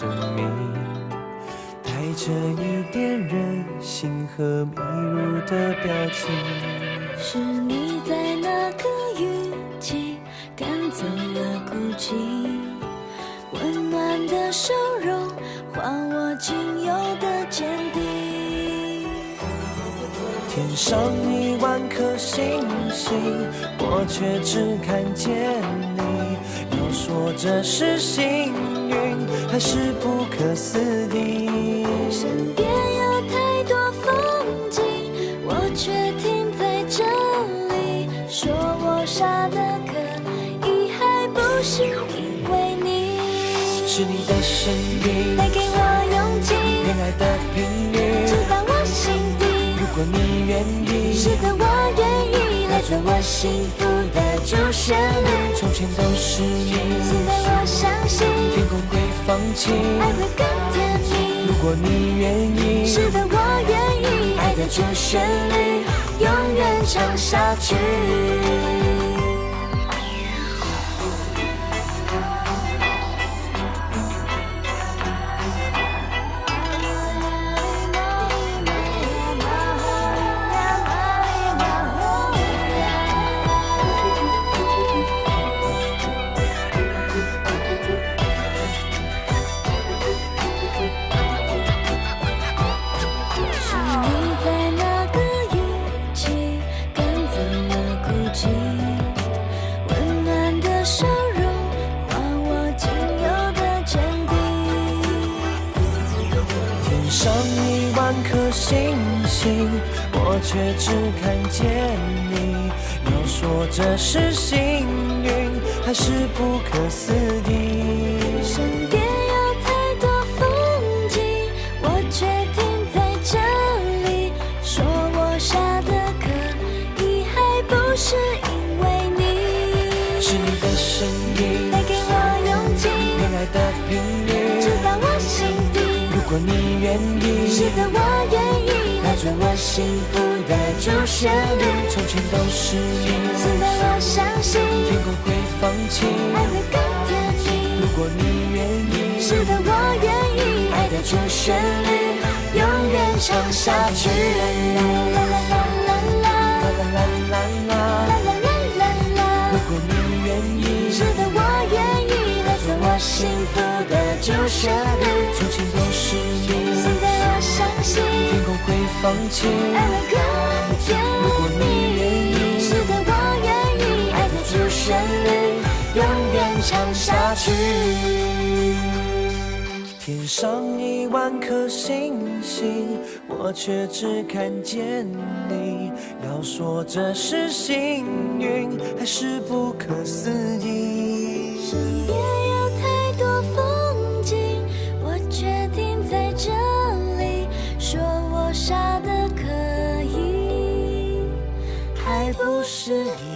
生命，带着一点任性和迷路的表情。是你在那个雨季赶走了孤寂，温暖的笑容还我仅有的坚定。天上10000颗星星，我却只看见你。要说这是幸运，还是不可思议？身边有太多风景，我却停在这里。说我傻得可以，还不是因为你。是你的声音带给我勇气，恋爱的频率直到我心底。如果你愿意，是的，我愿意来做我幸福的主旋律。从前都是你，现在我相信天空会放晴，爱会更甜蜜。如果你愿意，是的，我愿意，爱的主旋律永远唱下去。上10000颗星星，我却只看见你。要说这是幸运，还是不可思议？身边有太多风景，我却停在这里。说我傻得可以，还不是因为你。是你的声音带给我勇气，恋爱的频率直到我心底。如果你愿意，是的，我愿意来做我幸福的主旋律。从前都是你，现在我相信天空会放晴，爱会更甜蜜。如果你愿意，是的，我愿意，爱的主旋律永远唱下去。啦啦啦啦啦啦啦啦啦啦啦。如果你愿意，是的，我愿意来做我幸福的主旋律。从前都是你，现在我相信天空会放晴，爱会更甜蜜。如果你愿意，是的，我愿意，爱的主旋律永远唱下去。天上10000颗星星，我却只看见你。要说这是幸运，还是不可思议？身边有太多风景，我却停在这里。说我傻得可以，还不是因